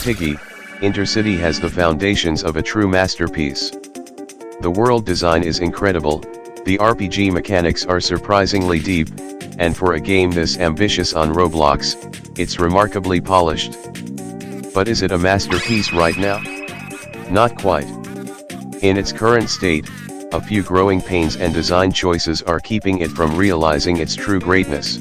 Piggy Intercity has the foundations of a true masterpiece. The world design is incredible, the RPG mechanics are surprisingly deep, and for a game this ambitious on Roblox, it's remarkably polished. But is it a masterpiece right now? Not quite. In its current state, a few growing pains and design choices are keeping it from realizing its true greatness.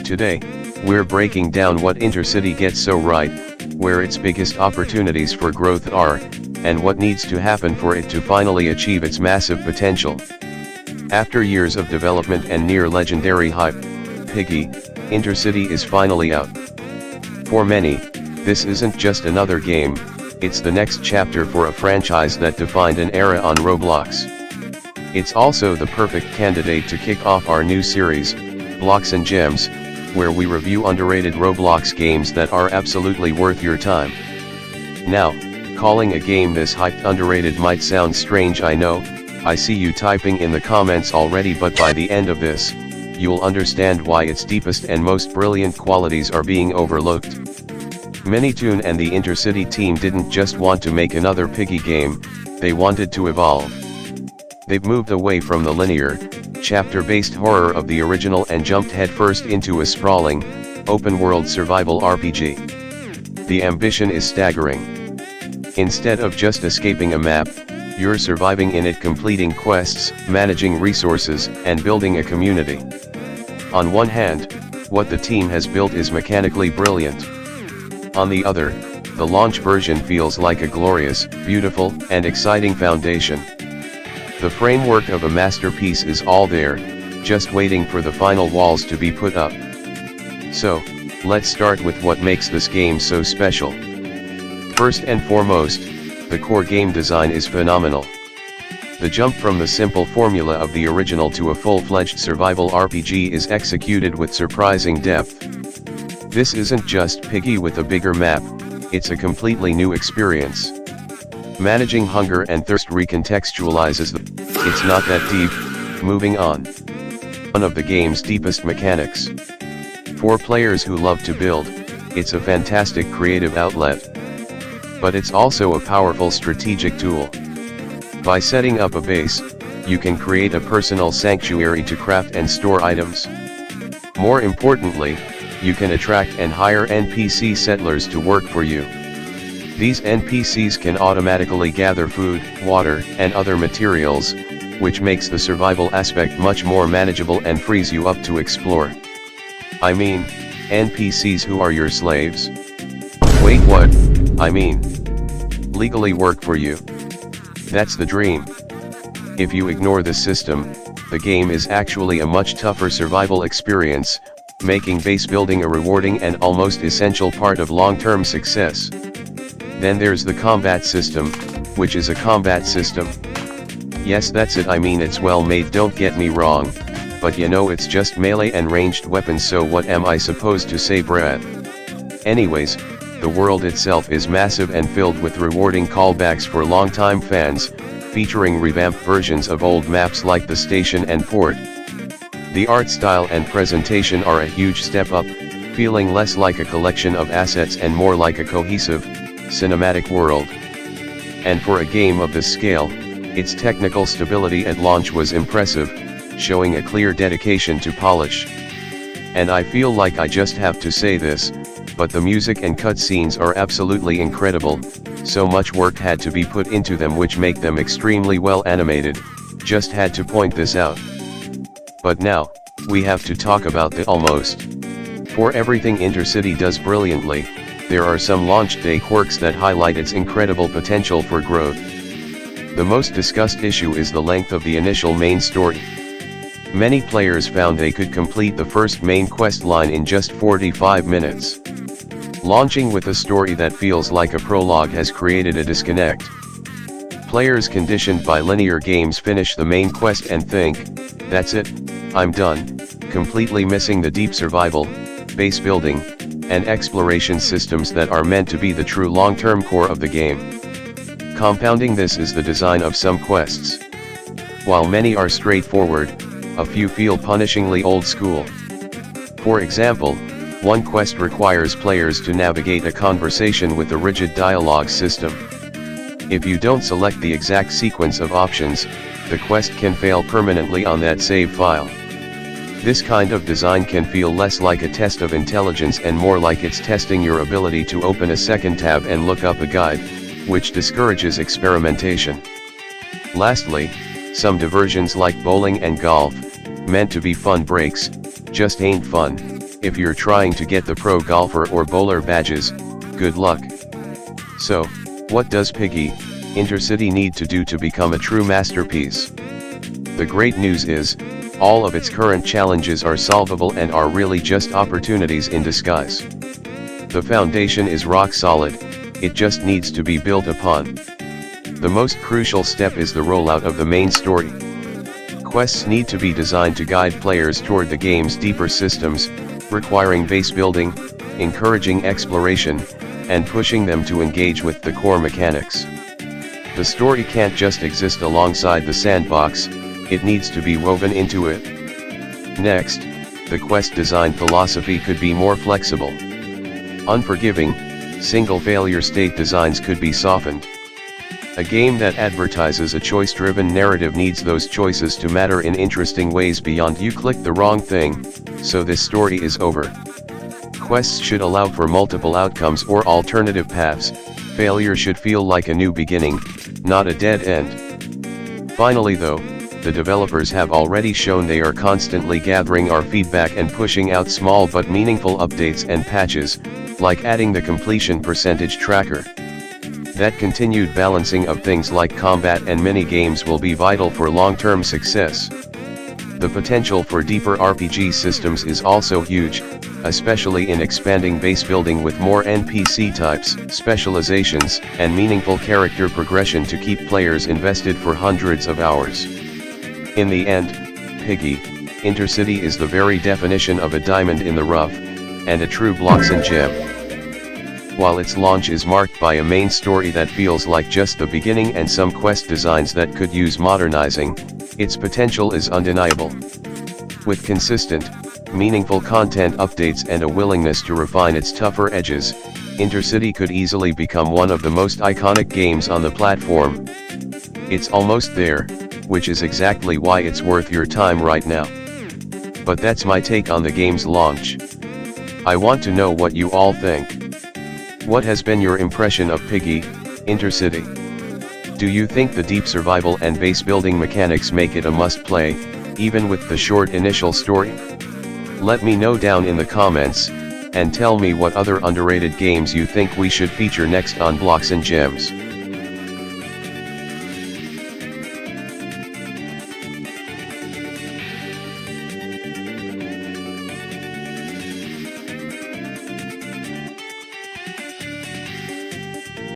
Today, we're breaking down what Intercity gets so right, where its biggest opportunities for growth are, and what needs to happen for it to finally achieve its massive potential. After years of development and near legendary hype, Piggy Intercity is finally out. For many, this isn't just another game, it's the next chapter for a franchise that defined an era on Roblox. It's also the perfect candidate to kick off our new series, Bloxxin Gems, where we review underrated Roblox games that are absolutely worth your time. Now, calling a game this hyped underrated might sound strange, I know, I see you typing in the comments already, but by the end of this, you'll understand why its deepest and most brilliant qualities are being overlooked. Minitoon and the Intercity team didn't just want to make another Piggy game, they wanted to evolve. They've moved away from the linear, chapter-based horror of the original and jumped headfirst into a sprawling, open-world survival RPG. The ambition is staggering. Instead of just escaping a map, you're surviving in it, completing quests, managing resources, and building a community. On one hand, what the team has built is mechanically brilliant. On the other, the launch version feels like a glorious, beautiful, and exciting foundation. The framework of a masterpiece is all there, just waiting for the final walls to be put up. So, let's start with what makes this game so special. First and foremost, the core game design is phenomenal. The jump from the simple formula of the original to a full-fledged survival RPG is executed with surprising depth. This isn't just Piggy with a bigger map, it's a completely new experience. Managing hunger and thirst recontextualizes it's not that deep. Moving on. One of the game's deepest mechanics. For players who love to build, it's a fantastic creative outlet. But it's also a powerful strategic tool. By setting up a base, you can create a personal sanctuary to craft and store items. More importantly, you can attract and hire NPC settlers to work for you. These NPCs can automatically gather food, water, and other materials, which makes the survival aspect much more manageable and frees you up to explore. I mean, NPCs who are your slaves? Wait, what? I mean, legally work for you. That's the dream. If you ignore this system, the game is actually a much tougher survival experience, making base building a rewarding and almost essential part of long-term success. Then there's the combat system, which is a combat system. Yes, that's it, I mean it's well made, don't get me wrong, but you know it's just melee and ranged weapons, so what am I supposed to say, Brad? Anyways, the world itself is massive and filled with rewarding callbacks for longtime fans, featuring revamped versions of old maps like the station and port. The art style and presentation are a huge step up, feeling less like a collection of assets and more like a cohesive, cinematic world. And for a game of this scale, its technical stability at launch was impressive, showing a clear dedication to polish. And I feel like I just have to say this, but the music and cutscenes are absolutely incredible, so much work had to be put into them which make them extremely well animated, just had to point this out. But now, we have to talk about the almost. For everything Intercity does brilliantly, there are some launch day quirks that highlight its incredible potential for growth. The most discussed issue is the length of the initial main story. Many players found they could complete the first main quest line in just 45 minutes. Launching with a story that feels like a prologue has created a disconnect. Players conditioned by linear games finish the main quest and think, that's it, I'm done, completely missing the deep survival, base building, and exploration systems that are meant to be the true long-term core of the game. Compounding this is the design of some quests. While many are straightforward, a few feel punishingly old school. For example, One quest requires players to navigate a conversation with a rigid dialogue system. If you don't select the exact sequence of options, the quest can fail permanently on that save file. This kind of design can feel less like a test of intelligence and more like it's testing your ability to open a second tab and look up a guide, which discourages experimentation. Lastly, some diversions like bowling and golf, meant to be fun breaks, just ain't fun. If you're trying to get the pro golfer or bowler badges, good luck. So, what does Piggy Intercity need to do to become a true masterpiece? The great news is, all of its current challenges are solvable and are really just opportunities in disguise. The foundation is rock solid, it just needs to be built upon. The most crucial step is the rollout of the main story. Quests need to be designed to guide players toward the game's deeper systems, requiring base building, encouraging exploration, and pushing them to engage with the core mechanics. The story can't just exist alongside the sandbox, it needs to be woven into it. Next, the quest design philosophy could be more flexible. Unforgiving, single failure state designs could be softened. A game that advertises a choice-driven narrative needs those choices to matter in interesting ways beyond "you clicked the wrong thing, so this story is over." Quests should allow for multiple outcomes or alternative paths. Failure should feel like a new beginning, not a dead end. Finally though, the developers have already shown they are constantly gathering our feedback and pushing out small but meaningful updates and patches, like adding the completion percentage tracker. That continued balancing of things like combat and mini-games will be vital for long-term success. The potential for deeper RPG systems is also huge, especially in expanding base building with more NPC types, specializations, and meaningful character progression to keep players invested for hundreds of hours. In the end, Piggy Intercity is the very definition of a diamond in the rough, and a true Bloxxin gem. While its launch is marked by a main story that feels like just the beginning and some quest designs that could use modernizing, its potential is undeniable. With consistent, meaningful content updates and a willingness to refine its tougher edges, Intercity could easily become one of the most iconic games on the platform. It's almost there, which is exactly why it's worth your time right now. But that's my take on the game's launch. I want to know what you all think. What has been your impression of Piggy Intercity? Do you think the deep survival and base building mechanics make it a must-play, even with the short initial story? Let me know down in the comments, and tell me what other underrated games you think we should feature next on Bloxxin Gems.